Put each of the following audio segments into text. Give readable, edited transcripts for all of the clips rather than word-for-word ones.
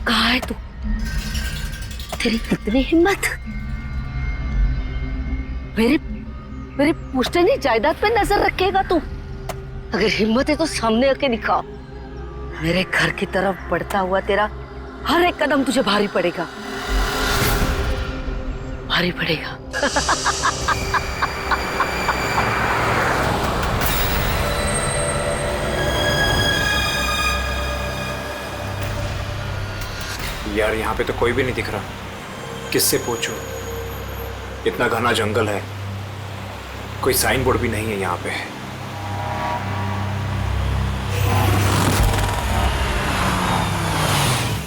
कहाँ है तू? तेरी कितनी हिम्मत! मेरे मेरे पुश्तैनी जायदाद पे नजर रखेगा तू? अगर हिम्मत है तो सामने आके दिखा। मेरे घर की तरफ बढ़ता हुआ तेरा हर एक कदम तुझे भारी पड़ेगा, भारी पड़ेगा। यार यहाँ पे तो कोई भी नहीं दिख रहा, किससे पूछूं? इतना घना जंगल है, कोई साइन बोर्ड भी नहीं है यहाँ पे।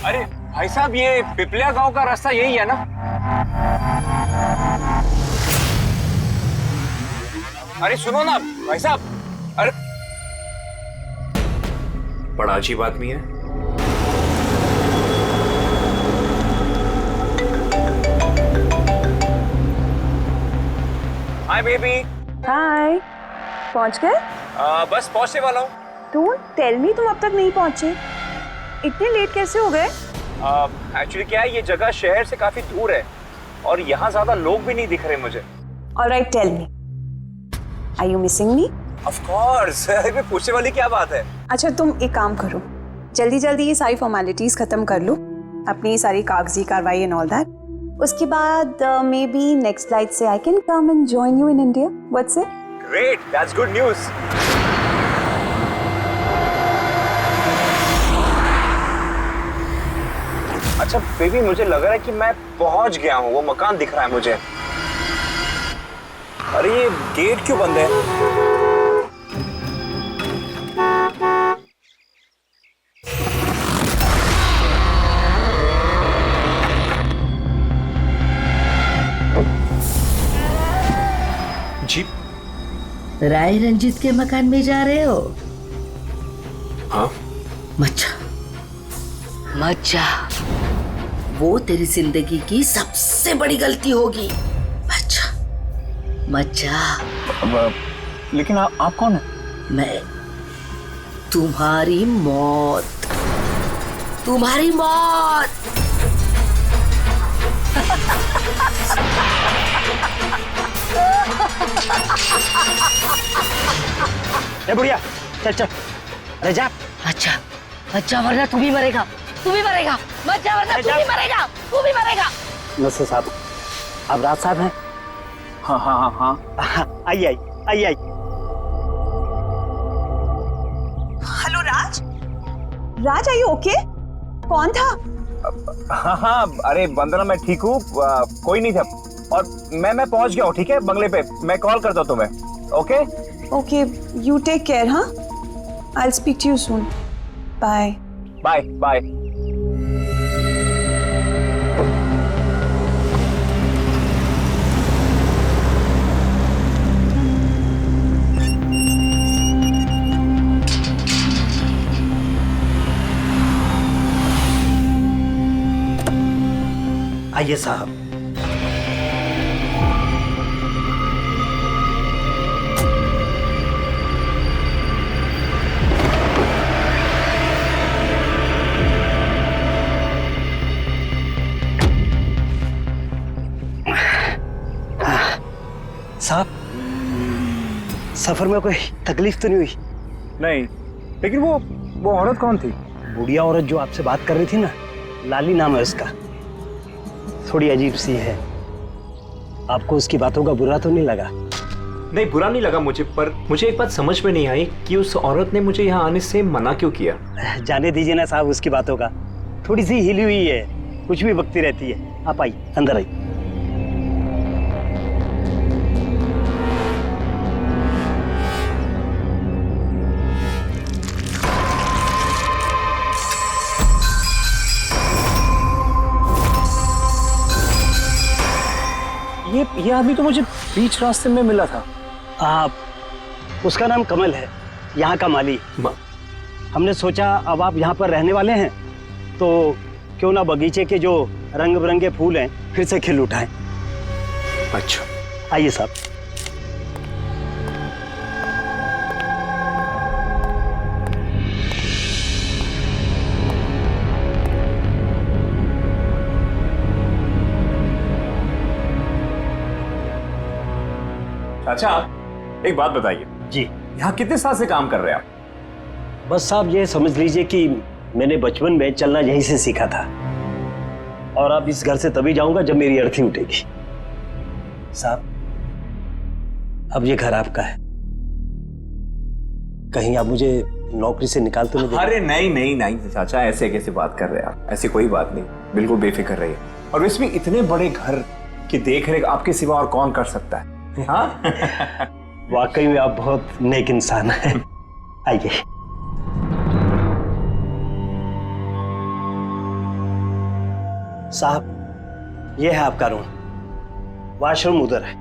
अरे भाई साहब, ये पिपलिया गांव का रास्ता यही है ना? अरे सुनो ना भाई साहब। अरे बड़ा अजीब आदमी है। Hi baby. हाय, पहुंच गए? बस पहुंचने वाला हूँ। डोंट टेल मी तुम अब तक नहीं पहुंचे। इतने लेट कैसे हो गए? एक्चुअली क्या है, ये जगह शहर से काफी दूर है और यहाँ ज्यादा लोग भी नहीं दिख रहे मुझे। Alright, tell me, are you missing me? Of course. अरे पूछने वाली क्या बात है। अच्छा, तुम एक काम करो, जल्दी जल्दी ये सारी फॉर्मेलिटीज खत्म कर लो, अपनी सारी कागजी कार्रवाई एंड ऑल दैट। उसके बाद मे बी नेक्स्ट फ्लाइट से I can come and join you in India. What's it? Great, that's good news. अच्छा बेबी, मुझे लग रहा है कि मैं पहुंच गया हूँ, वो मकान दिख रहा है मुझे। अरे ये गेट क्यों बंद है? जी राय रंजीत के मकान में जा रहे हो? हाँ। मत जा, वो तेरी जिंदगी की सबसे बड़ी गलती होगी। मत जा। लेकिन आप कौन है? मैं तुम्हारी मौत, तुम्हारी मौत। ए बुढ़िया, चल चल, अरे जा। अच्छा वरना तू भी मरेगा, तू भी मरेगा। मत जा वरना तू भी मरेगा, तू भी मरेगा। नमस्ते साहब, आप राज साहब हैं? हाँ हाँ हाँ हाँ। आइए। Hello Raj, Raj are you okay? कौन था? हाँ, अरे वंदना, मैं ठीक हूँ, कोई नहीं था। और मैं पहुंच गया हूँ, ठीक है, बंगले पे। मैं कॉल करता हूँ तुम्हें। Okay okay, you take care. हाँ, I will speak to you soon. Bye bye bye. आइए साहब। साहब, सफर में कोई तकलीफ तो नहीं हुई? नहीं, लेकिन वो औरत कौन थी? बुढ़िया औरत जो आपसे बात कर रही थी ना, लाली नाम है उसका। थोड़ी अजीब सी है। आपको उसकी बातों का बुरा तो नहीं लगा? नहीं, बुरा नहीं लगा मुझे, पर मुझे एक बात समझ में नहीं आई कि उस औरत ने मुझे यहाँ आने से मना क्यों किया। जाने दीजिए ना साहब उसकी बातों का, थोड़ी सी हिली हुई है, कुछ भी बकती रहती है। आप आइए, अंदर आइए। ये आदमी तो मुझे बीच रास्ते में मिला था। आप, उसका नाम कमल है, यहाँ का माली। हमने सोचा अब आप यहाँ पर रहने वाले हैं तो क्यों ना बगीचे के जो रंग बिरंगे फूल हैं फिर से खिल उठाएं। अच्छा, आइए साहब। अच्छा एक बात बताइए जी। यहाँ कितने साल से काम कर रहे हैं आप? बस साहब ये समझ लीजिए कि मैंने बचपन में चलना यहीं से सीखा था, और अब इस घर से तभी जाऊंगा जब मेरी अर्थी उठेगी। साहब अब ये घर आपका है, कहीं आप मुझे नौकरी से निकाल तो नहीं देंगे? अरे नहीं नहीं नहीं चाचा, ऐसे कैसे बात कर रहे हैं आप? ऐसी कोई बात नहीं, बिल्कुल बेफिक्र रहिए। और इसमें इतने बड़े घर की देख रेख आपके सिवा और कौन कर सकता है? हाँ वाकई में आप बहुत नेक इंसान हैं। आइए। साहब ये है आपका रूम, वॉशरूम उधर है,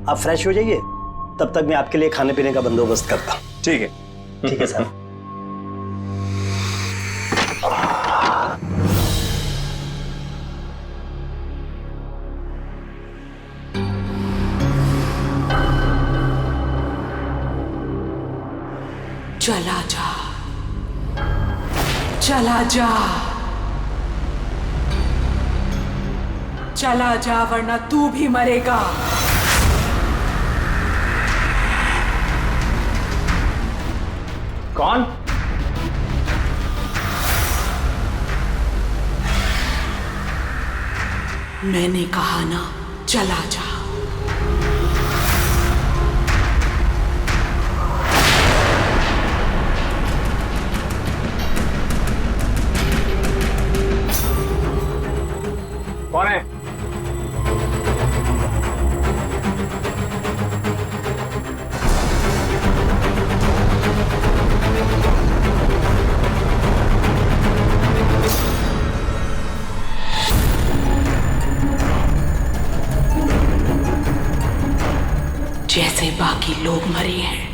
आप फ्रेश हो जाइए, तब तक मैं आपके लिए खाने पीने का बंदोबस्त करता हूँ। ठीक है। ठीक है साहब। चला जा, चला जा, चला जा, वरना तू भी मरेगा। कौन? मैंने कहा ना, चला जा। कौन है? जैसे बाकी लोग मरे हैं,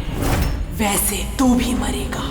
वैसे तू भी मरेगा।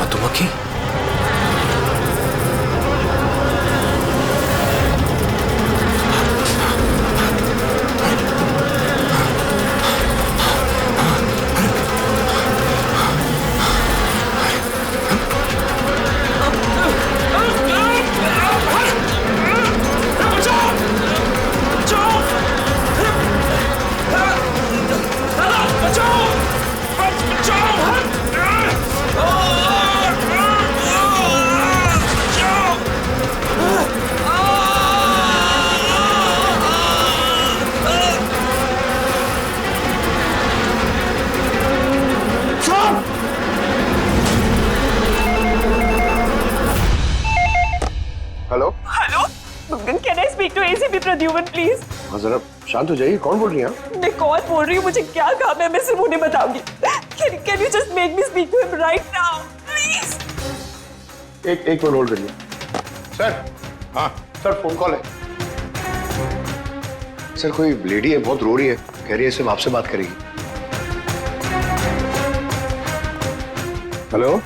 मधुमक्खी? Hello hello, can I speak to ACP Pradyuman please? हाँ जरा शांत हो जाइए, कौन बोल रही हैं आप? मैं कौन बोल रही हूँ, मुझे क्या काम है, मैं सिर्फ उन्हें बताऊंगी। Can you just make me speak to him right now please? एक मिनट होल्ड करिए। सर, हाँ सर, फोन कॉल है। सर कोई लेडी है, बहुत रो रही है, कह रही है सिर्फ आपसे बात करेगी। Hello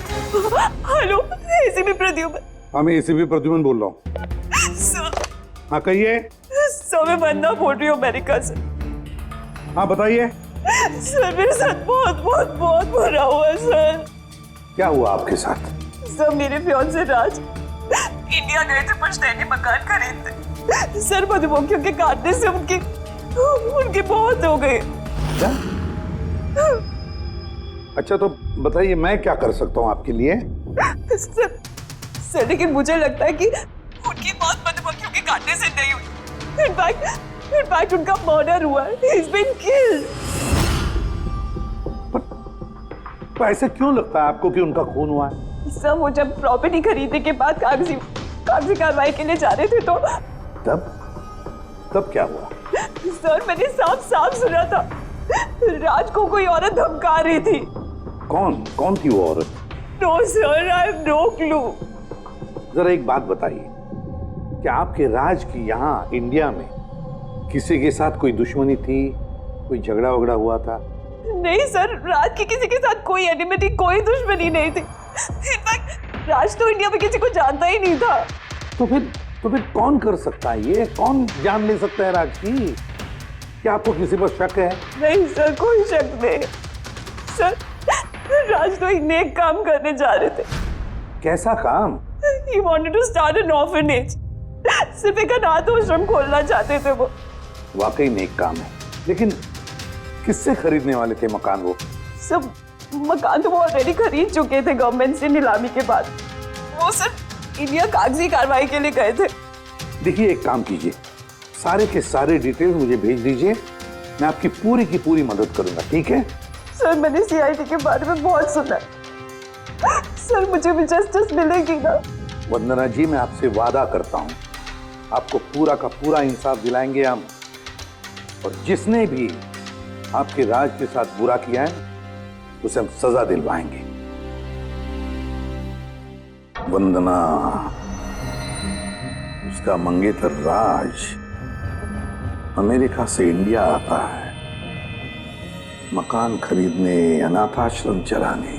hello, ACP Pradyuman. हाँ मैं एसीपी प्रद्युमन बोल रहा हूँ। सर, हाँ कहिए। सर मैं वंदना बोल रही हूँ अमेरिका से। हाँ बताइए। सर मेरे साथ बहुत बहुत बहुत बुरा हुआ सर। क्या हुआ आपके साथ? सर मेरे फियांसे राज इंडिया गए थे पुश्तैनी मकान खरीदते। सर मधुमक्खियों के काटने से उनकी मौत हो गई। क्या? अच्छा तो बताइए मैं क्या कर सकता हूँ आपके लिए? सर लेकिन मुझे लगता है कि उनकी मौत मधुमक्खियों के काटने से नहीं हुई। इनफैक्ट उनका मर्डर हुआ है। He's been killed। तो ऐसे क्यों लगता है आपको कि उनका खून हुआ है? सर वो जब प्रॉपर्टी खरीदने के बाद कागजी कार्रवाई के लिए जा रहे थे तो तब तब क्या हुआ? सर मैंने साफ साफ सुना था राज को कोई औरत धमका रही थी। कौन थी वो औरत? No sir, I have no clue. जरा एक बात बताइए, क्या आपके राज की यहाँ इंडिया में किसी के साथ कोई दुश्मनी थी, कोई झगड़ा वगड़ा हुआ था? नहीं सर, राज की किसी के साथ कोई एनिमिटी, कोई दुश्मनी नहीं थी। इनफैक्ट राज तो इंडिया में किसी को जानता ही नहीं था। तो फिर कौन कर सकता है ये? कौन जान ले सकता है राज की? क्या आपको किसी पर शक है? नहीं सर, कोई शक नहीं। सर राज तो एक नेक काम करने जा रहे थे। कैसा काम? He wanted to start an orphanage। सिर्फ एक अनाथ आश्रम खोलना चाहते थे वो। वाकई नेक काम है, लेकिन किससे खरीदने वाले थे मकान वो? सब मकान तो वो ऑलरेडी खरीद चुके थे गवर्नमेंट से नीलामी के बाद। वो सिर्फ इंडिया कागजी कार्रवाई के लिए गए थे। देखिए, एक काम कीजिए, सारे के सारे डिटेल्स मुझे भेज दीजिए, मैं आपकी पूरी की पूरी मदद करूंगा, ठीक है? सर मैंने सीआईडी के बारे में बहुत सुना है। सर मुझे भी जस्टिस मिलेगी ना? वंदना जी, मैं आपसे वादा करता हूं, आपको पूरा का पूरा इंसाफ दिलाएंगे हम, और जिसने भी आपके राज के साथ बुरा किया है उसे हम सजा दिलवाएंगे। वंदना, उसका मंगेतर राज अमेरिका से इंडिया आता है मकान खरीदने, अनाथाश्रम चलाने,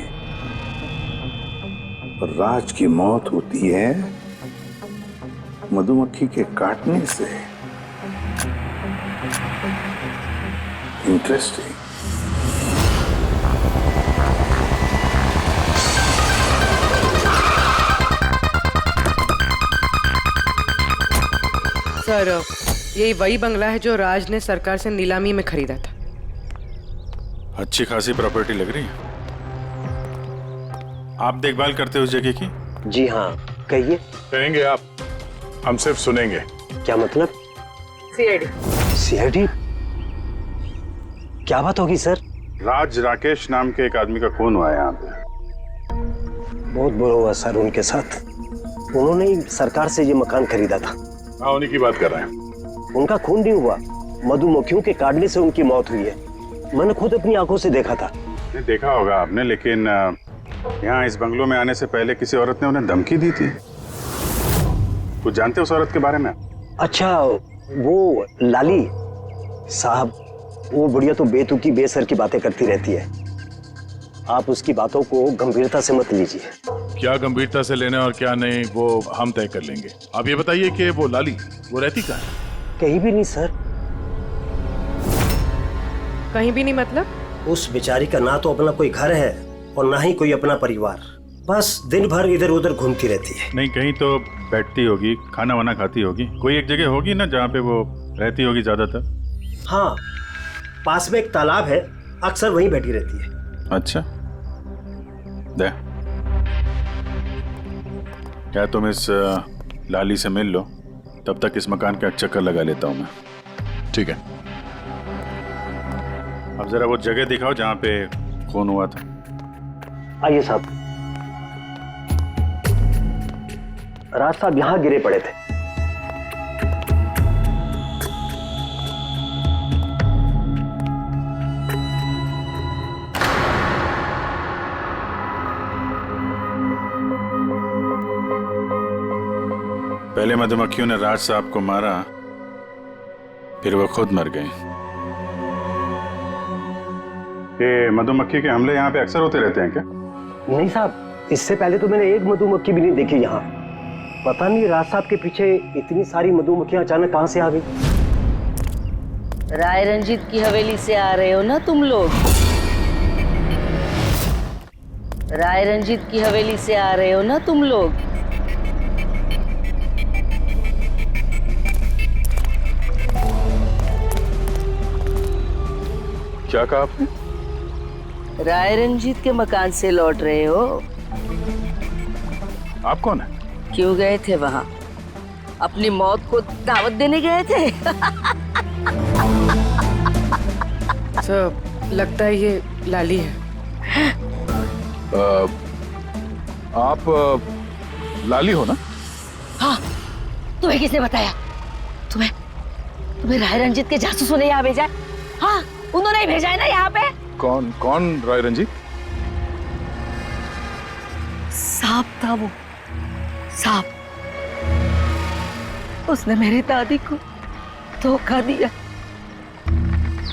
और राज की मौत होती है मधुमक्खी के काटने से। इंटरेस्टिंग। सर, यही वही बंगला है जो राज ने सरकार से नीलामी में खरीदा था। अच्छी खासी प्रॉपर्टी लग रही है। आप देखभाल करते हो उस जगह की? जी हाँ, कहिए। कहेंगे आप, हम सिर्फ सुनेंगे। क्या मतलब? सीआईडी? क्या बात होगी सर? राज राकेश नाम के एक आदमी का खून हुआ है यहाँ पे। बहुत बुरा हुआ सर उनके साथ। उन्होंने ही सरकार से ये मकान खरीदा था। हाँ, उन्हीं की बात कर रहे हैं। उनका खून नहीं हुआ, मधुमक्खियों के काटने से उनकी मौत हुई है। मैंने खुद अपनी आंखों से देखा था। नहीं देखा होगा आपने, लेकिन यहाँ इस बंगलों में आने से पहले किसी औरत ने उन्हें धमकी दी थी। कुछ जानते हो उस औरत के बारे में? अच्छा, वो लाली साहब, वो बुढ़िया तो बेतुकी बेसर की बातें करती रहती है। आप उसकी बातों को गंभीरता से मत लीजिए। क्या गंभीरता से लेना और क्या नहीं वो हम तय कर लेंगे। आप ये बताइए कि वो लाली, वो रहती कहाँ है? कहीं भी नहीं सर। कहीं भी नहीं मतलब? उस बेचारी का ना तो अपना कोई घर है और ना ही कोई अपना परिवार। बस दिन भर इधर उधर घूमती रहती है। नहीं, कहीं तो बैठती होगी, खाना वाना खाती होगी, कोई एक जगह होगी ना जहाँ पे वो रहती होगी ज्यादातर। हाँ, पास में एक तालाब है, अक्सर वहीं बैठी रहती है। अच्छा, दे क्या तुम इस लाली से मिल लो, तब तक इस मकान का एक चक्कर लगा लेता हूँ मैं। ठीक है, अब जरा वो जगह दिखाओ जहाँ पे खून हुआ था। आइए साहब। राज साहब यहाँ गिरे पड़े थे। पहले मधुमक्खियों ने राज साहब को मारा, फिर वो खुद मर गए। ये मधुमक्खी के हमले यहाँ पे अक्सर होते रहते हैं क्या? नहीं साहब, इससे पहले तो मैंने एक मधुमक्खी भी नहीं देखी यहाँ। पता नहीं राज साहब के पीछे इतनी सारी मधुमक्खियां अचानक कहाँ से आ गई। राय रंजीत की हवेली से आ रहे हो ना तुम लोग? राय रंजीत की हवेली से आ रहे हो ना तुम लोग? क्या कहा आपने? राय रंजीत के मकान से लौट रहे हो? आप कौन है? क्यों गए थे वहां? अपनी मौत को दावत देने गए थे? सर, लगता है ये लाली है। आप लाली हो ना? हाँ, तुम्हें किसने बताया? तुम्हें तुम्हें राय रंजीत के जासूसों ने यहाँ भेजा है? हाँ, उन्होंने ही भेजा है ना यहाँ पे। कौन कौन राय रंजीत? सांप था वो, सांप। उसने मेरी दादी को धोखा दिया,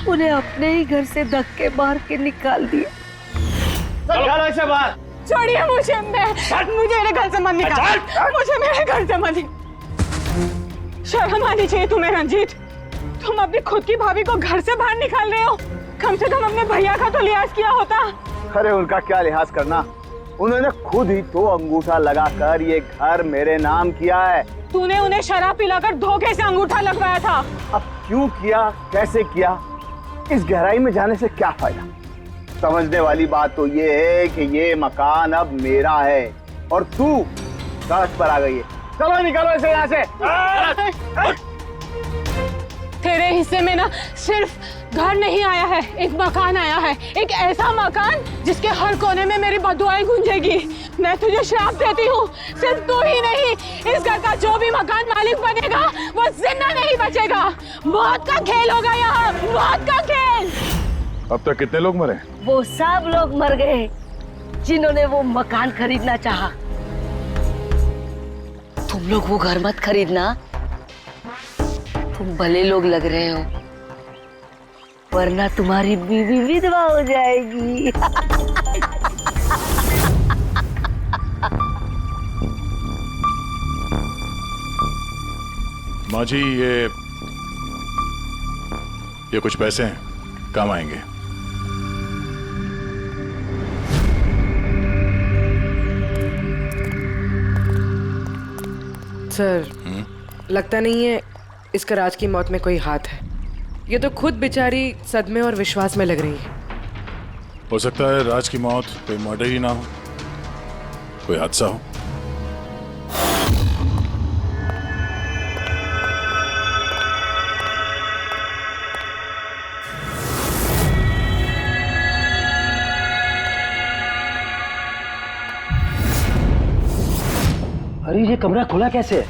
उन्हें अपने ही घर से धक्के मार के निकाल दिया। ऐसे बाहर छोड़िए मुझे, मुझे मेरे घर से मत निकाल, मुझे मेरे घर से मत। शर्म आनी चाहिए तुम्हें रंजीत, तुम अपनी खुद की भाभी को घर से बाहर निकाल रहे हो। कम से कम अपने भैया का तो लिहाज किया होता। अरे उनका क्या लिहाज करना, उन्होंने खुद ही तो अंगूठा लगाकर ये घर मेरे नाम किया है। तूने उन्हें शराब पिलाकर धोखे से अंगूठा लगवाया था। अब क्यों किया, कैसे किया, इस गहराई में जाने से क्या फायदा। समझने वाली बात तो ये है कि ये मकान अब मेरा है और तू सड़क पर आ गई है। चलो निकलो इसे यहाँ से। तेरे हिस्से में ना सिर्फ घर नहीं आया है, एक मकान आया है, एक ऐसा मकान जिसके हर कोने में मेरी बदुआएं गूंजेगी। मैं तुझे श्राप देती हूँ, सिर्फ तू ही नहीं, इस घर का जो भी मकान मालिक बनेगा वो जिंदा नहीं बचेगा। मौत का खेल होगा यहाँ, मौत का खेल। अब तक कितने लोग मरे? वो सब लोग मर गए जिन्होंने वो मकान खरीदना चाहा। तुम लोग वो घर मत खरीदना, तुम भले लोग लग रहे हो, वरना तुम्हारी बीवी विधवा हो जाएगी। माँ जी, ये कुछ पैसे हैं, काम आएंगे। सर, लगता नहीं है इसका राज की मौत में कोई हाथ है। ये तो खुद बेचारी सदमे और विश्वास में लग रही है। हो सकता है राज की मौत कोई मर्डर ही ना हो, कोई हादसा हो। अरे ये कमरा खुला कैसे है?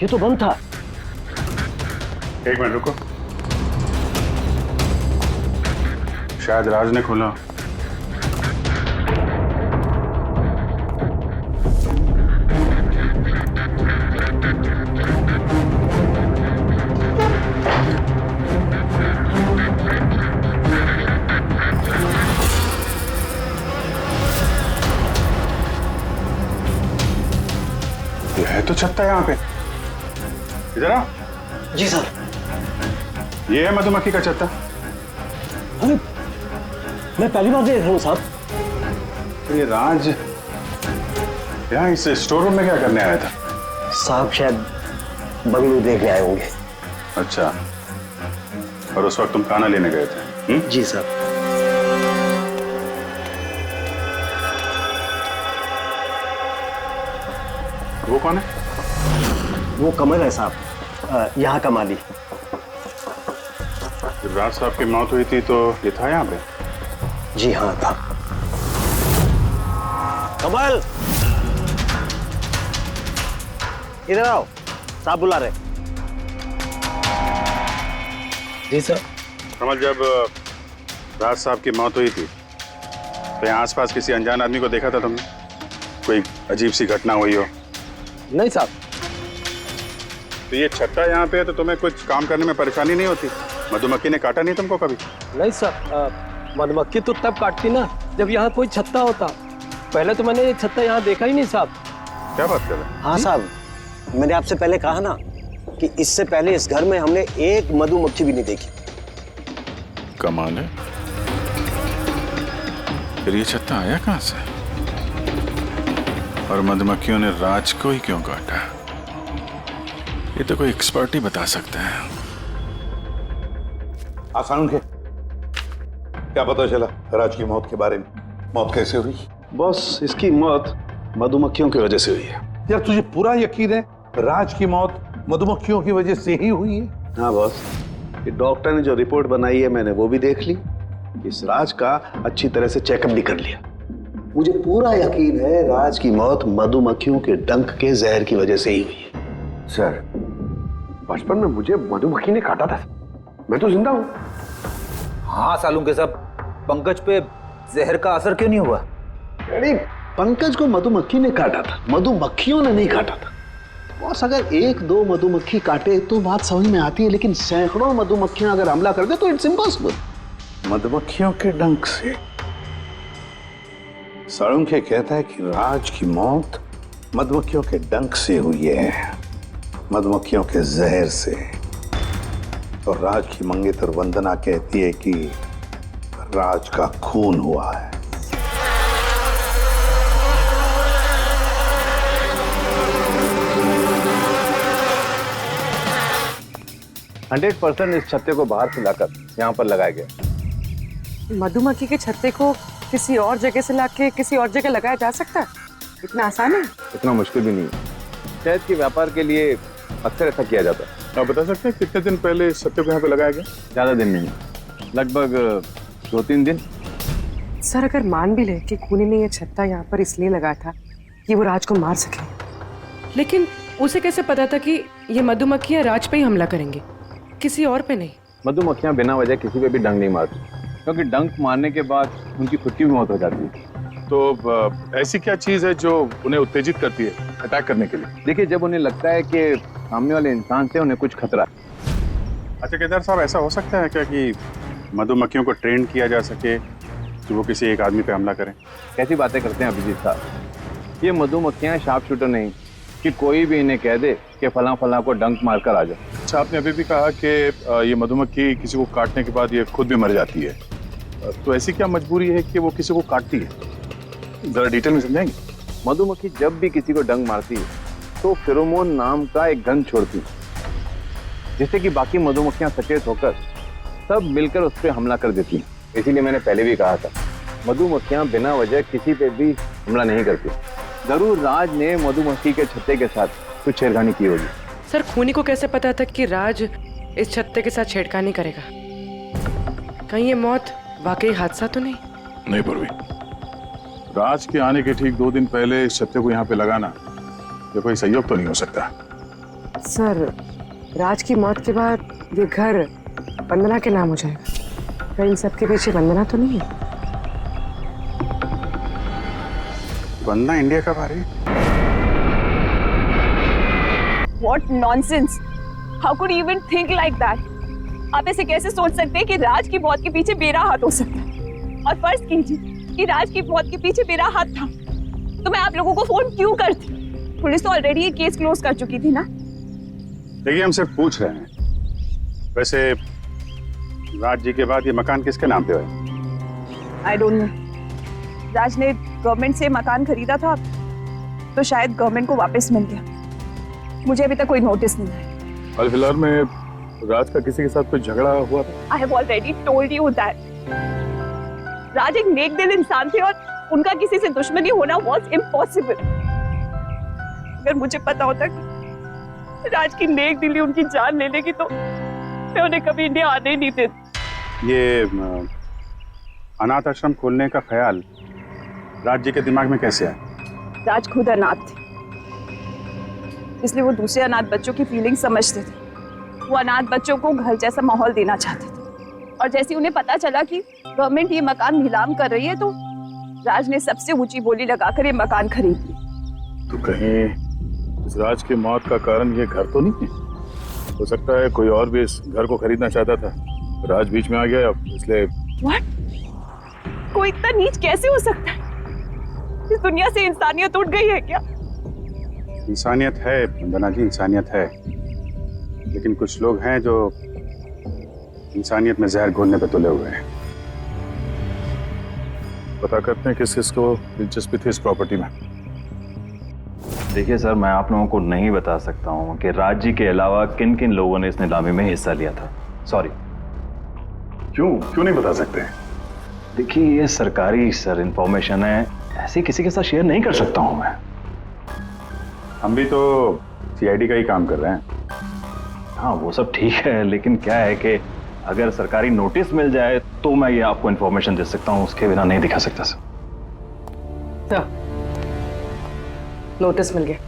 ये तो बंद था। एक मिनट रुको, शायद राज ने खोला। ये है तो छत्ता यहाँ पे। इधर आ। जी सर। ये है मधुमक्खी का छत्ता। अरे मैं पहली बार देख रहा हूँ साहब। तो ये राज यहाँ इस स्टोर रूम में क्या करने आया था? साहब शायद बंगलू देखने आए होंगे। अच्छा, और उस वक्त तुम खाना लेने गए थे? जी सर। वो कौन है? वो कमल है साहब, यहाँ का माली। जब राज साहब की मौत हुई थी तो ये था यहाँ पे? जी हाँ था। कमल, इधर आओ, साहब बुला रहे। जी सर। कमल, जब राज साहब की मौत हुई थी तो यहाँ आसपास किसी अनजान आदमी को देखा था तुमने? कोई अजीब सी घटना हुई हो? नहीं साहब। तो ये छत्ता यहाँ पे है तो तुम्हें कुछ काम करने में परेशानी नहीं होती? मधुमक्खी ने काटा नहीं तुमको कभी? नहीं सर, मधुमक्खी तो तब काटती ना जब यहाँ कोई छत्ता होता। पहले तो मैंने ये छत्ता यहाँ देखा ही नहीं साहब। क्या बात कर रहे हैं? हाँ साहब, मैंने आपसे पहले कहा ना कि इससे पहले इस घर में हमने एक मधुमक्खी भी नहीं देखी। कमाल है। फिर ये छत्ता आया कहाँ से? और मधुमक्खियों ने राज को ही क्यों काटा? ये तो कोई एक्सपर्ट ही बता सकता है। आसान के क्या पता चला राज की मौत के बारे में? मौत कैसे हुई? बॉस, इसकी मौत मधुमक्खियों की वजह से हुई है। यार तुझे पूरा यकीन है राज की मौत मधुमक्खियों की वजह से ही हुई है? हाँ बॉस, ये डॉक्टर ने जो रिपोर्ट बनाई है मैंने वो भी देख ली। इस राज का अच्छी तरह से चेकअप भी कर लिया। मुझे पूरा यकीन है राज की मौत मधुमक्खियों के डंक के जहर की वजह से ही हुई है। सर, बचपन में मुझे मधुमक्खी ने काटा था, मैं तो जिंदा हूं। हाँ सालू के सब, पंकज पे जहर का असर क्यों नहीं हुआ? अरे पंकज को मधुमक्खी ने काटा था, मधुमक्खियों ने नहीं काटा था। बॉस अगर एक दो मधुमक्खी काटे तो बात समझ में आती है, लेकिन सैकड़ों मधुमक्खियां अगर हमला कर दे तो इट्स इम्पॉसिबल। मधुमक्खियों के डंक से साळुंखे कहता है कि राज की मौत मधुमक्खियों के डंक से हुई है, मधुमक्खियों के जहर से। और राज की मंगेतर वंदना कहती है कि राज का खून हुआ है। 100% इस छत्ते को बाहर से लाकर यहाँ पर लगाया गया। मधुमक्खी के छत्ते को किसी और जगह से लाके किसी और जगह लगाया जा सकता है? इतना आसान है? इतना मुश्किल भी नहीं है। शहद के व्यापार के लिए अक्सर ऐसा किया जाता है। आप बता सकते हैं कितने दिन पहले इस छत्ते को यहाँ पे लगाया गया? ज्यादा दिन नहीं, लगभग 2-3 दिन। सर अगर मान भी ले कि खूनी ने ये छत्ता यहाँ पर इसलिए लगाया था कि वो राज को मार सके, लेकिन उसे कैसे पता था कि ये मधुमक्खियाँ राज पे ही हमला करेंगे, किसी और पे नहीं? मधुमक्खियां बिना वजह किसी पे भी डंक नहीं मारती, क्योंकि डंक मारने के बाद उनकी खुद की भी मौत हो जाती है। तो ऐसी क्या चीज है जो उन्हें उत्तेजित करती है अटैक करने के लिए? देखिए, जब उन्हें लगता है कि सामने वाले इंसान से उन्हें कुछ खतरा है। अच्छा केदार साहब, ऐसा हो सकता है क्या कि मधुमक्खियों को ट्रेन किया जा सके कि वो किसी एक आदमी पे हमला करें? कैसी बातें करते हैं अभिजीत साहब, ये मधुमक्खियां शार्प शूटर नहीं कि कोई भी इन्हें कह दे कि फलां फलां को डंक मारकर आ जाए। अच्छा, आपने अभी भी कहा कि ये मधुमक्खी किसी को काटने के बाद ये खुद भी मर जाती है, तो ऐसी क्या मजबूरी है कि वो किसी को काटती है? जरा डिटेल में समझाएंगे? मधुमक्खी जब भी किसी को डंक मारती है तो फेरोमोन नाम का एक गंध छोड़ती है, जिससे कि बाकी मधुमक्खियां सचेत होकर सब मिलकर उस पर हमला कर देती हैं। इसीलिए मैंने पहले भी कहा था, मधुमक्खियां बिना वजह किसी पे भी हमला नहीं करती। जरूर राज ने मधुमक्खी के छत्ते के साथ कुछ छेड़खानी की होगी। सर खूनी को कैसे पता था कि राज इस छत्ते के साथ छेड़खानी करेगा? कहीं ये मौत वाकई हादसा तो नहीं? नहीं पूर्वी, राज के आने के ठीक 2 दिन पहले इस छत्ते को यहाँ पे लगाना ये कोई सहयोग तो नहीं हो सकता। सर राज की मौत के बाद ये घर वंदना के नाम हो जाएगा, क्या इन सब के पीछे वंदना तो नहीं है? वंदना इंडिया कब आ रही? What nonsense! How could you even think like that? आप ऐसे कैसे सोच सकते हैं कि राज की मौत के पीछे मेरा हाथ हो सकता है? और फर्ज कीजिए कि राज की मौत के पीछे मेरा हाथ था, तो मैं आप लोगों को फोन क्यों करती? पुलिस तो ऑलरेडी ये केस क्लोज कर चुकी थी ना। देखिए, हम सिर्फ पूछ रहे हैं। वैसे राज जी के बाद ये मकान किसके नाम पे है? I don't know. राज ने गवर्नमेंट से मकान खरीदा था, तो शायद गवर्नमेंट को वापस मिल गया। मुझे अभी तक कोई नोटिस नहीं है। हाल फिलहाल में राज का किसी के साथ कोई झगड़ा हुआ था? I have already told you that. राज एक नेक दिल इंसान थे और उनका किसी से दुश्मनी होना was impossible. अगर मुझे पता होता कि राज की नेक दिली उनकी जान ले लेगी तो मैं उन्हें कभी इंडिया आने ही नहीं देती। ये अनाथ आश्रम खोलने का ख्याल राज जी के दिमाग में कैसे आया? राज खुद अनाथ थे, इसलिए वो दूसरे अनाथ बच्चों की फीलिंग समझते थे। वो अनाथ बच्चों को घर जैसा माहौल देना चाहते थे, और जैसे उन्हें पता चला कि गवर्नमेंट ये मकान नीलाम कर रही है तो राज ने सबसे ऊंची बोली लगाकर ये मकान खरीद ली। तो कहीं इस राज की मौत का कारण ये घर तो नहीं है? हो सकता है कोई और भी इस घर को खरीदना चाहता था, राज बीच में आ गया इसलिए। What? कोई इतना नीच कैसे हो सकता है? इस दुनिया से इंसानियत उठ गई है क्या? इंसानियत है वंदना जी, इंसानियत है, लेकिन कुछ लोग हैं जो इंसानियत में जहर घोलने पे तुले हुए हैं। पता करते हैं किस किसको दिलचस्पी थी इस प्रॉपर्टी में। देखिए सर, मैं आप लोगों को नहीं बता सकता हूँ कि राज जी के अलावा किन किन लोगों ने इस नीलामी में हिस्सा लिया था। सॉरी। क्यों नहीं बता सकते? देखिए, ये सरकारी सर इंफॉर्मेशन है, ऐसे किसी के साथ शेयर नहीं कर सकता हूँ मैं। हम भी तो सीआईडी का ही काम कर रहे हैं। हाँ वो सब ठीक है, लेकिन क्या है कि अगर सरकारी नोटिस मिल जाए तो मैं ये आपको इंफॉर्मेशन दे सकता हूँ, उसके बिना नहीं दिखा सकता सर। नोटिस मिल गया।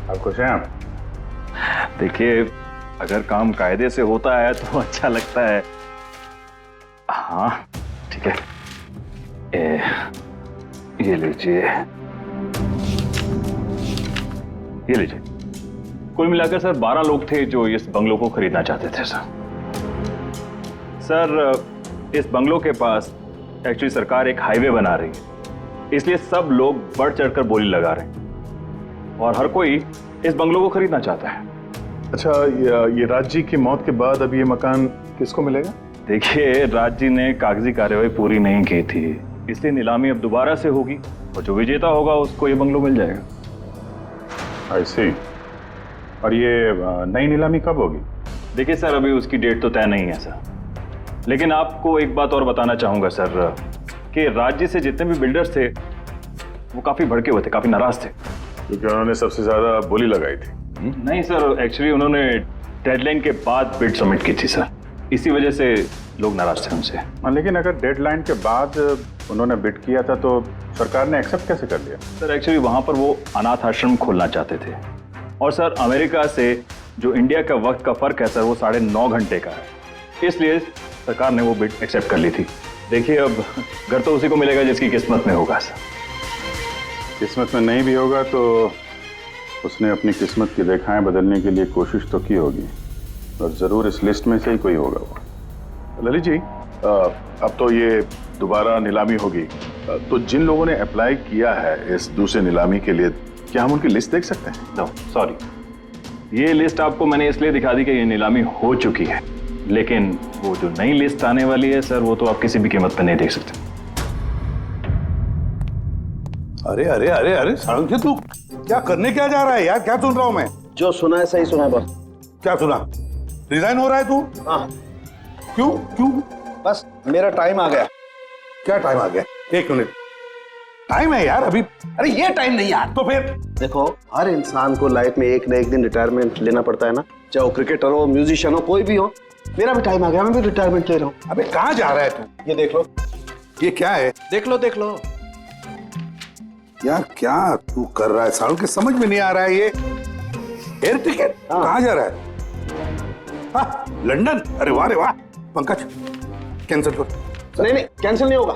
आप खुश हैं आप? देखिए, अगर काम कायदे से होता है तो अच्छा लगता है। हाँ ठीक है, ये लीजिए, ये लीजिए। कुल मिलाकर सर 12 लोग थे जो इस बंगलों को खरीदना चाहते थे सर। इस बंगलों के पास एक्चुअली सरकार एक हाईवे बना रही है, इसलिए सब लोग बढ़ चढ़कर बोली लगा रहे हैं और हर कोई इस बंगलों को खरीदना चाहता है। अच्छा, ये राज जी की मौत के बाद अब ये मकान किसको मिलेगा? देखिए, राज जी ने कागजी कार्यवाही पूरी नहीं की थी, इसलिए नीलामी अब दोबारा से होगी और जो विजेता होगा उसको ये बंगलो मिल जाएगा। I see। और ये नई नीलामी कब होगी? देखिए सर, अभी उसकी डेट तो तय नहीं है सर, लेकिन आपको एक बात और बताना चाहूंगा सर कि राज्य से जितने भी बिल्डर्स थे वो काफी भड़के हुए थे, काफी नाराज थे, क्योंकि उन्होंने सबसे ज्यादा बोली लगाई थी। नहीं सर, एक्चुअली उन्होंने डेडलाइन के बाद बिड सबमिट की थी सर, इसी वजह से लोग नाराज थे उनसे। हाँ, लेकिन अगर डेडलाइन के बाद उन्होंने बिड किया था तो सरकार ने एक्सेप्ट कैसे कर लिया? सर एक्चुअली वहां पर वो अनाथ आश्रम खोलना चाहते थे और सर अमेरिका से जो इंडिया का वक्त का फर्क है सर वो 9.5 घंटे का है, इसलिए सरकार ने वो बिड एक्सेप्ट कर ली थी। देखिए, अब घर तो उसी को मिलेगा जिसकी किस्मत में होगा सर। किस्मत में नहीं भी होगा तो उसने अपनी किस्मत की रेखाएं बदलने के लिए कोशिश तो की होगी और जरूर इस लिस्ट में से ही कोई होगा वो। ललित जी, अब तो ये दोबारा नीलामी होगी, तो जिन लोगों ने अप्लाई किया है इस दूसरे नीलामी के लिए, क्या हम उनकी लिस्ट देख सकते हैं? नो सॉरी, ये लिस्ट आपको मैंने इसलिए दिखा दी कि ये नीलामी हो चुकी है, लेकिन वो जो नई लिस्ट आने वाली है सर वो तो आप किसी भी कीमत पर नहीं देख सकते। अरे अरे अरे अरे सालुंके, तू क्या करने क्या जा रहा है यार? क्या सुन रहा हूं मैं? जो सुना है सही सुना है बस। क्या सुना? रिजाइन हो रहा है तू? हाँ। क्यों क्यों? बस मेरा टाइम आ गया। क्या टाइम आ गया? 1 मिनट टाइम है यार अभी। अरे ये टाइम नहीं यार। तो फिर देखो, हर इंसान को लाइफ में एक न एक दिन रिटायरमेंट लेना पड़ता है ना, चाहे वो क्रिकेटर हो, म्यूजिशियन हो, कोई भी हो। मेरा भी टाइम आ गया, मैं भी रिटायरमेंट ले रहा हूँ। अबे कहाँ जा रहा है तू? ये देख लो। ये क्या है? देख लो देख लो। यार क्या तू कर रहा है सालुंके? समझ में नहीं आ रहा है। ये एयर टिकट कहाँ जा रहा है? हाँ, लंदन। अरे वाह रे वाह। पंकज कैंसिल कर। नहीं कैंसिल नहीं होगा।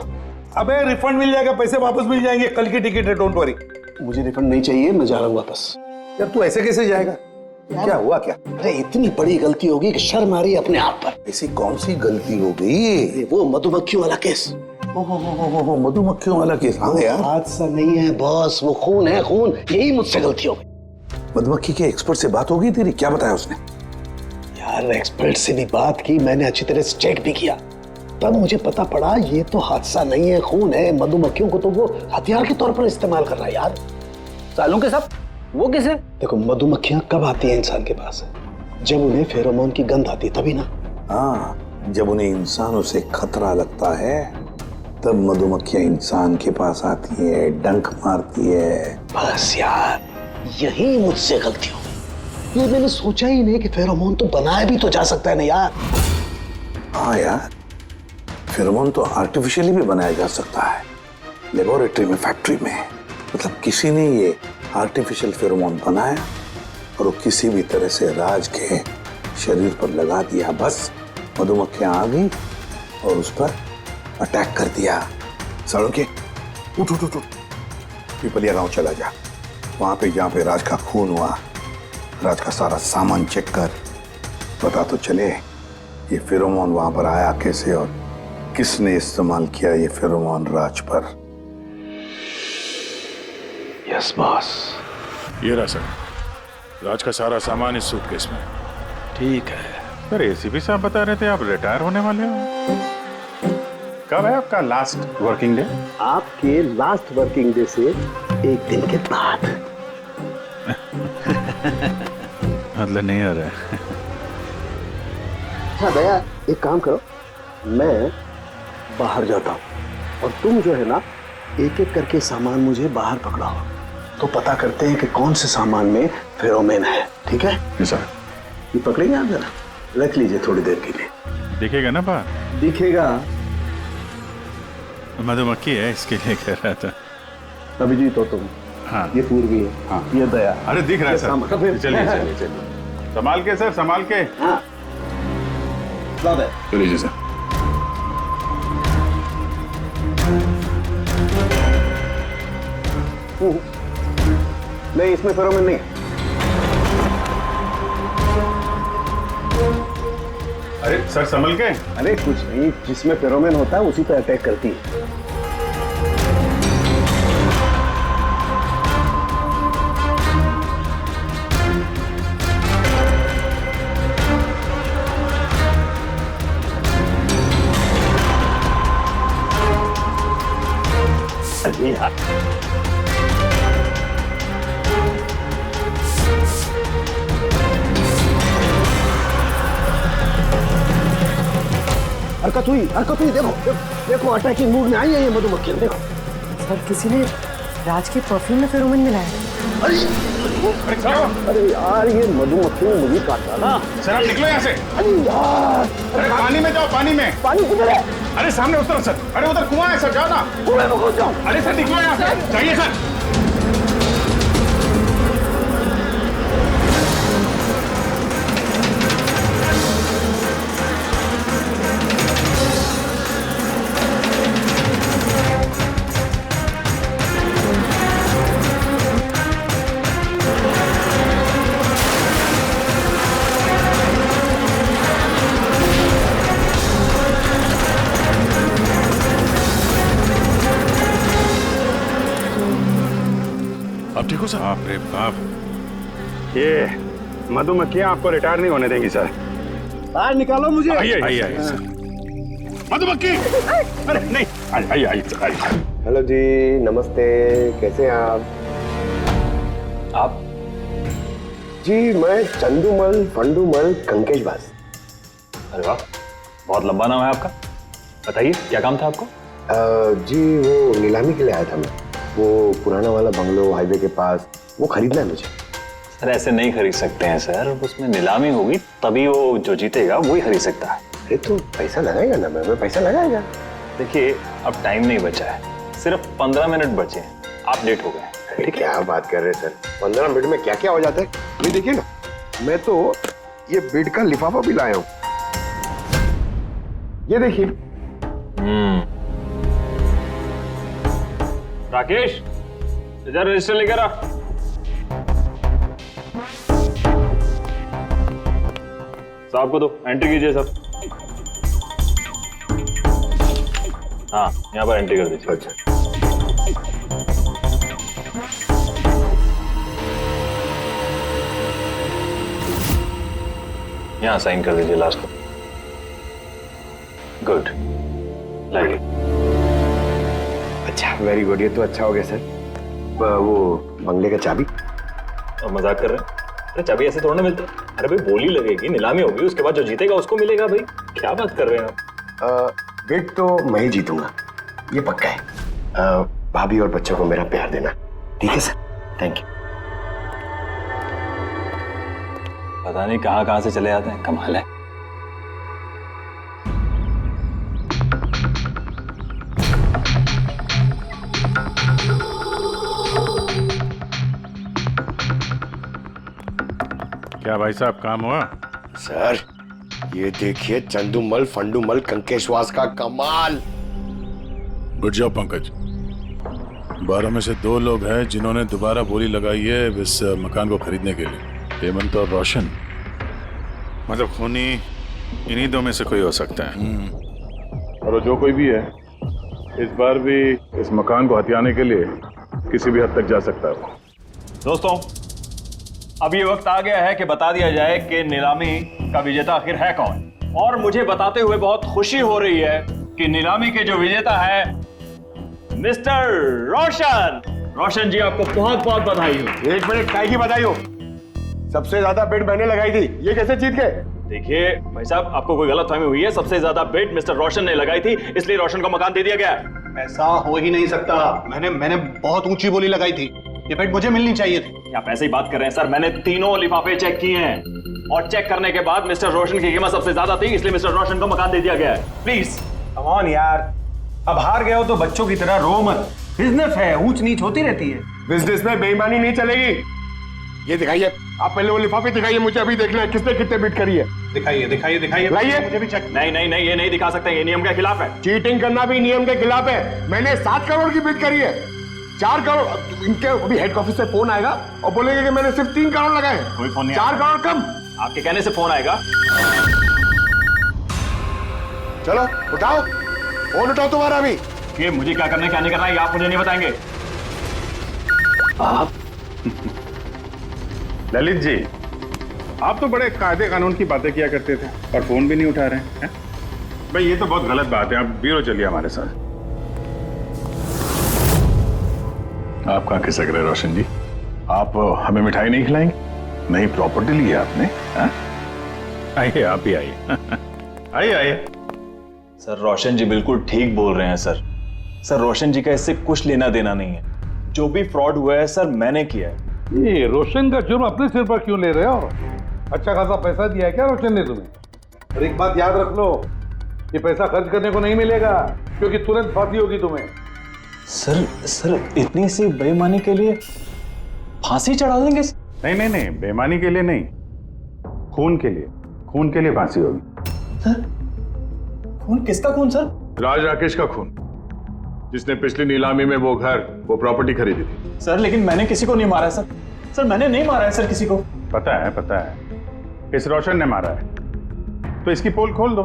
अबे रिफंड मिल जाएगा, पैसे वापस मिल जाएंगे, कल की टिकट है, डोंट वरी। मुझे रिफंड नहीं चाहिए, मैं जा रहा हूँ वापस। यार तू ऐसे कैसे जाएगा? क्या हुआ क्या? अरे इतनी बड़ी गलती होगी कि शर्म आ रही है अपने आप पर। ऐसी कौन सी गलती हो गई? वो मधुमक्खियों वाला केस। ओहो, मधुमक्खियों वाला केस। हाँ यार, हादसा नहीं है बॉस, वो खून है खून। यही मुझसे गलती हो गई। मधुमक्खी के एक्सपर्ट से बात होगी तेरी? क्या बताया उसने? यार एक्सपर्ट से भी बात की मैंने, अच्छी तरह से चेक भी किया, तब मुझे पता पड़ा ये तो हादसा नहीं है, खून है। मधुमक्खियों को तो वो हथियार के तौर पर इस्तेमाल कर रहा है यार। सालुंके साहब, वो किसे? देखो, मधुमक्खियां कब आती हैं इंसान के पास? जब उन्हें फेरोमोन की गंध आती है, तभी ना। हाँ, जब उन्हें इंसानों से खतरा लगता है तब मधुमक्खियां इंसान के पास आती है, डंक मारती है। बस यार, यही मुझसे गलती हो गई। ये मैंने सोचा ही नहीं कि फेरोमोन तो बनाया भी तो जा सकता है ना यार। हाँ यार, फेरोमोन तो आर्टिफिशियली भी बनाया जा सकता है, लेबोरेटरी में, फैक्ट्री में। मतलब किसी ने ये आर्टिफिशियल फेरोमोन बनाया और वो किसी भी तरह से राज के शरीर पर लगा दिया, बस मधुमक्खियां आ गई और उस पर अटैक कर दिया। सालुंके उठ उठ उठ, पिपलिया गांव चला जा। वहां पे जहाँ पे राज का खून हुआ, राज का सारा सामान चेक कर, पता तो चले ये फेरोमोन वहां पर आया कैसे और किसने इस्तेमाल किया ये फेरोमोन राज पर। Yes boss. ये रहा सर, राज का सारा सामान इस सूटकेस में। ठीक है सर। एसीपी साहब बता रहे थे आप रिटायर होने वाले हो। कब है आपका लास्ट वर्किंग डे? आपके लास्ट वर्किंग डे से 1 दिन के बाद। मतलब नहीं आ रहा है। अच्छा दया, एक काम करो, मैं बाहर जाता हूँ और तुम जो है ना, एक एक करके सामान मुझे बाहर पकड़ाओ, तो पता करते हैं कि कौन से सामान में फेरोमोन है। ठीक है? जी सर। ये पकड़ेंगे आप? जरा रख लीजिए थोड़ी देर के लिए। दिखेगा ना बाहर? दिखेगा। मधुमक्खी है इसके लिए कह रहा था। अभिजीत हो तुम? हाँ ये पूर्वी है, हाँ ये दया। अरे दिख रहा है सर। चलिए चलिए चलिए, संभाल के सर, संभाल के। हाँ चलिए जी सर। नहीं, इसमें फेरोमोन नहीं है। अरे सर संभल के। अरे कुछ नहीं, जिसमें फेरोमोन होता है उसी पे अटैक करती है। अरे यार, हरकत हुई, देखो देखो, अटैकिंग मूड में आई है ये मधुमक्खियां, देखो। सर किसी ने राज के परफ्यूम में फेरोमोन मिलाया। अरे यार, ये मधुमक्खियों ने मुझे काटा ना। सर आप निकलो यहाँ से। अरे यार, अरे पानी में जाओ, पानी में। पानी किधर है? अरे सामने उस तरफ सर। अरे उधर कुआं है सर, जाओ ना। कुएं में घुस जाओ। अरे सर निकलो यहाँ से, जाइए सर। आप ठीक हो सर? बाप रे बाप, ये मधुमक्खियां आपको रिटायर नहीं होने देंगी सर। बाहर निकालो मुझे। आइए आइए आइए सर। मधुमक्खी, अरे नहीं, आइए आइए आइए। हेलो जी, नमस्ते, कैसे हैं आप? जी मैं चंदूमल फंडूमल कंकेशबाज। अरे वाह, बहुत लंबा नाम है आपका। बताइए क्या काम था आपको? जी वो नीलामी के लिए आया था मैं। वो पुराना वाला बंगलो हाईवे के पास, वो खरीदना है मुझे। सर ऐसे नहीं खरीद सकते हैं सर, उसमें नीलामी होगी तभी वो जो जीतेगा वही खरीद सकता है। अरे तो पैसा लगाएगा ना, मैं पैसा लगाएगा। देखिए अब टाइम नहीं बचा है, सिर्फ 15 मिनट बचे हैं, आप लेट हो गए। अरे क्या बात कर रहे हैं सर, 15 मिनट में क्या क्या हो जाता है। ये देखिए ना, मैं तो ये बिड का लिफाफा भी लाया हूँ, ये देखिए। राकेश इधर रजिस्टर लेकर आ। साहब को दो, एंट्री कीजिए साहब। हाँ यहाँ पर एंट्री कर दीजिए। अच्छा यहाँ साइन कर दीजिए लास्ट को। Good, like it. अच्छा, वेरी गुड, ये तो अच्छा हो गया सर। वो बंगले का चाबी। और मजाक कर रहे हैं? अरे चाबी ऐसे थोड़ा ना मिलता है। अरे भाई बोली लगेगी, नीलामी होगी, उसके बाद जो जीतेगा उसको मिलेगा। भाई क्या बात कर रहे हैं आप? बिड तो मैं ही जीतूंगा, ये पक्का है। भाभी और बच्चों को मेरा प्यार देना, ठीक है सर? Thank you. पता नहीं कहाँ कहाँ से चले आते हैं, कमाल है। क्या भाई साहब काम हुआ? सर ये देखिए, चंदूमल फंडूमल कंकेशवास का कमाल। उठ जाओ पंकज, 12 में से 2 लोग हैं जिन्होंने दोबारा बोली लगाई है इस मकान को खरीदने के लिए, हेमंत और रोशन। मतलब खूनी इन्हीं 2 में से कोई हो सकता है। और जो कोई भी है इस बार भी इस मकान को हथियाने के लिए किसी भी हद तक जा सकता है। दोस्तों अब ये वक्त आ गया है कि बता दिया जाए कि नीलामी का विजेता आखिर है कौन। और मुझे बताते हुए बहुत खुशी हो रही है कि नीलामी के जो विजेता है मिस्टर रोशन। रोशन जी आपको बहुत बहुत बधाई हो। 1 मिनट, काय की बधाई हो? सबसे ज्यादा बिड मैंने लगाई थी, ये कैसे जीत गए? देखिए भाई साहब, आपको कोई गलतफहमी हुई है। सबसे ज्यादा बिड मिस्टर रोशन ने लगाई थी, इसलिए रोशन को मकान दे दिया गया। ऐसा हो ही नहीं सकता, मैंने बहुत ऊंची बोली लगाई थी, ये बिड मुझे मिलनी चाहिए थी। आप ऐसे ही बात कर रहे हैं सर, मैंने तीनों लिफाफे चेक किए हैं और चेक करने के बाद मिस्टर रोशन की कीमत सबसे ज्यादा थी, इसलिए मिस्टर रोशन को मकान दे दिया गया है। प्लीज कम ऑन यार, अब हार गए हो तो बच्चों की तरह रो मत। बिजनेस है, ऊंच नीच होती रहती है। बिजनेस में बेईमानी नहीं चलेगी। ये दिखाइए, आप पहले वो लिफाफे दिखाइए, मुझे अभी देखना है किसने कितने बिट करी है। दिखाइए दिखाइए दिखाइए, लाइए। मुझे भी चेक। नहीं नहीं नहीं, ये नहीं दिखा सकते, ये नियम के खिलाफ है। चीटिंग करना भी नियम के खिलाफ है। मैंने 7 करोड़ की बिट करी है, 4 करोड़। इनके अभी हेड ऑफिस से फोन आएगा और बोलेंगे कि मैंने सिर्फ 3 करोड़ लगाए। कोई फोन नहीं 4 करोड़ कम। आपके कहने से फोन आएगा। चलो उठाओ, फोन उठाओ तुम्हारा भी। ये मुझे क्या करना है क्या नहीं करना है, आप मुझे नहीं बताएंगे। आप ललित जी, आप तो बड़े कायदे कानून की बातें किया करते थे और फोन भी नहीं उठा रहे हैं। भाई ये तो बहुत गलत बात है। आप ब्यूरो चलिए हमारे साथ। आप कहाँ खिसक रहे रोशन जी? आप हमें मिठाई नहीं खिलाएंगे? नई प्रॉपर्टी ली है आपने? आइए, आप ही आइए। आइए आइए। सर रोशन जी बिल्कुल ठीक बोल रहे हैं सर। सर रोशन जी का इससे कुछ लेना देना नहीं है। जो भी फ्रॉड हुआ है सर मैंने किया है। ये रोशन का जुर्म अपने सिर पर क्यों ले रहे हो? अच्छा खासा पैसा दिया है क्या रोशन ने तुम्हें? और एक बात याद रख लो, ये पैसा खर्च करने को नहीं मिलेगा, क्योंकि तुरंत फांसी होगी तुम्हें। सर इतनी सी बेईमानी के लिए फांसी चढ़ा देंगे? नहीं नहीं नहीं, बेईमानी के लिए नहीं, खून के लिए। खून के लिए फांसी होगी। सर खून? किसका खून सर? राज राकेश का खून, जिसने पिछली नीलामी में वो घर, वो प्रॉपर्टी खरीदी थी। सर लेकिन मैंने किसी को नहीं मारा है सर। सर मैंने नहीं मारा है सर किसी को। पता है, इस रोशन ने मारा है। तो इसकी पोल खोल दो,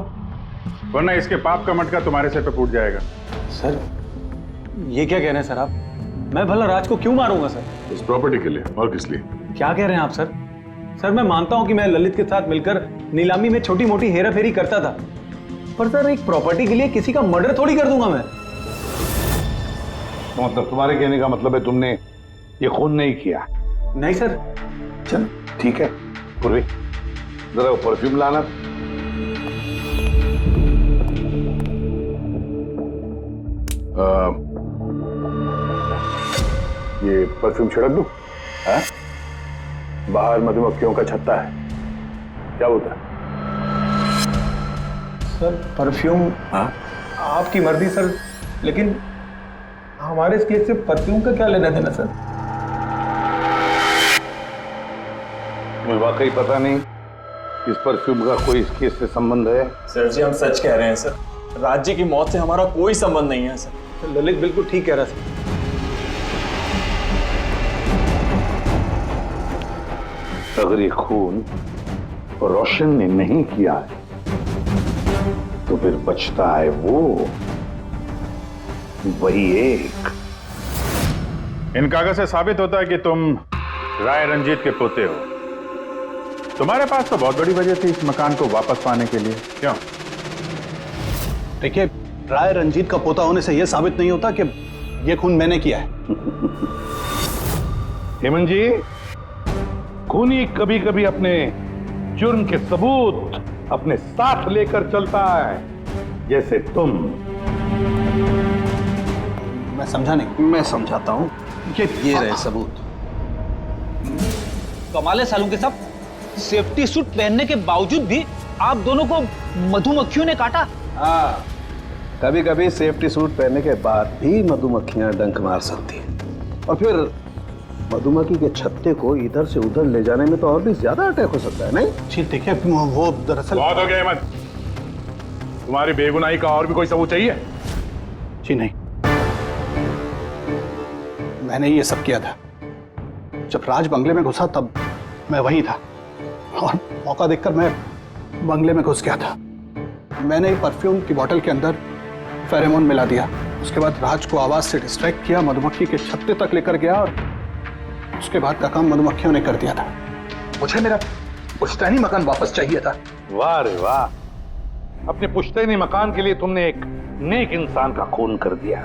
वरना इसके पाप का मटका तुम्हारे सिर पे फूट जाएगा। सर ये क्या कह रहे हैं सर आप? मैं भला राज को क्यों मारूंगा सर? इस प्रॉपर्टी के लिए, और किस लिए? क्या कह रहे हैं आप सर? सर मैं मानता हूं कि मैं ललित के साथ मिलकर नीलामी में छोटी मोटी हेरा फेरी करता था, पर सर एक प्रॉपर्टी के लिए किसी का मर्डर थोड़ी कर दूंगा मैं। तो मतलब तुम्हारे कहने का मतलब है तुमने ये खून नहीं किया? नहीं सर। चल ठीक है, पूर्वी जरा वो परफ्यूम लाना। ये परफ्यूम छिड़क दूं? हाँ? बाहर मधुमक्खियों का छत्ता है, क्या होता है? Sir perfume? हाँ? आपकी मर्जी सर, लेकिन हमारे इस केस से परफ्यूम का क्या लेना देना सर? मुझे वाकई पता नहीं इस परफ्यूम का कोई इस केस से संबंध है। सर जी हम सच कह रहे हैं सर, राज्य की मौत से हमारा कोई संबंध नहीं है सर। तो ललित बिल्कुल ठीक कह रहा सर। अगर ये खून रोशन ने नहीं किया है तो फिर बचता है वही एक। इन कागज से साबित होता है कि तुम राय रंजीत के पोते हो। तुम्हारे पास तो बहुत बड़ी वजह थी इस मकान को वापस पाने के लिए, क्यों? देखिए, राय रंजीत का पोता होने से यह साबित नहीं होता कि यह खून मैंने किया है। हेमंत जी, खूनी कभी कभी अपने जुर्म के सबूत अपने साथ लेकर चलता है, जैसे तुम। मैं समझा नहीं। मैं समझाता हूं। ये रहे सबूत। कमाल है सालू के साहब, सेफ्टी सूट पहनने के बावजूद भी आप दोनों को मधुमक्खियों ने काटा। हाँ, कभी कभी सेफ्टी सूट पहनने के बाद भी मधुमक्खियां डंक मार सकती हैं, और फिर मधुमक्खी के छत्ते को इधर से उधर ले जाने में तो और भी ज्यादा अटैक हो सकता है, नहीं? जी देखिए, वो दरअसल बहुत हो गया हेमंत, तुम्हारी बेगुनाही का और भी कोई सबूत चाहिए? जी नहीं, मैंने ये सब किया था। जब राज बंगले में घुसा तब मैं वहीं था, और मौका देखकर मैं बंगले में घुस गया था। मैंने परफ्यूम की बोतल के अंदर फेरोमोन मिला दिया। उसके बाद राज को आवाज से डिस्ट्रैक्ट किया, मधुमक्खी के छत्ते तक लेकर गया, और उसके बाद का काम मधुमक्खियों ने कर दिया था। मुझे मेरा पुश्तैनी मकान वापस चाहिए था। वाह रे वाह, अपने पुश्तैनी मकान के लिए तुमने एक नेक इंसान का खून कर दिया।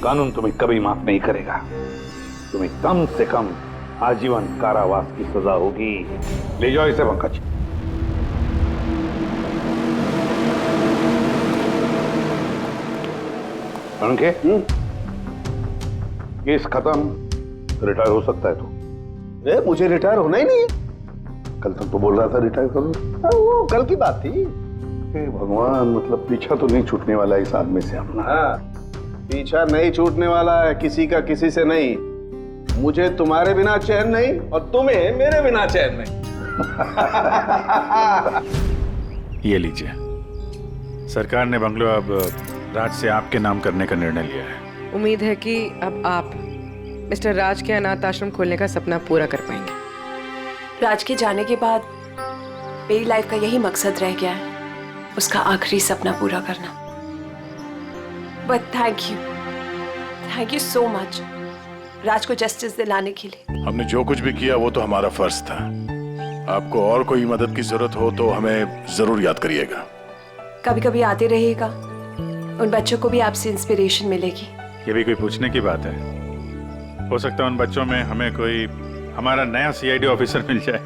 कानून तुम्हें कभी माफ नहीं करेगा। तुम्हें कम से कम आजीवन कारावास की सजा होगी। ले जाओ इसे पंकज। पंखे, केस खत्म, रिटायर हो सकता है तू। मुझे रिटायर होना ही नहीं है। कल तक तो बोल रहा था रिटायर करो। वो कल की बात थी। भगवान, मतलब पीछा तो नहीं छूटने वाला इस आदमी से अपना। पीछा नहीं छूटने वाला है किसी का किसी से नहीं। मुझे तुम्हारे बिना चैन नहीं और तुम्हें मेरे बिना चैन नहीं। ये लीजिए, सरकार ने बंगलो अब राज से आपके नाम करने का निर्णय लिया है। उम्मीद है कि अब आप मिस्टर राज के अनाथ आश्रम खोलने का सपना पूरा कर पाएंगे। राज के जाने के बाद मेरी लाइफ का यही मकसद रह गया है, उसका आखिरी सपना पूरा करना। But thank you so much Raj को जस्टिस दिलाने के लिए। हमने जो कुछ भी किया वो तो हमारा फर्ज था। आपको और कोई मदद की जरूरत हो तो हमें जरूर याद करिएगा। कभी कभी आते रहिएगा, उन बच्चों को भी आपसे इंस्पिरेशन मिलेगी। ये भी कोई पूछने की बात है? हो सकता है उन बच्चों में हमें कोई हमारा नया सीआईडी ऑफिसर मिल जाए।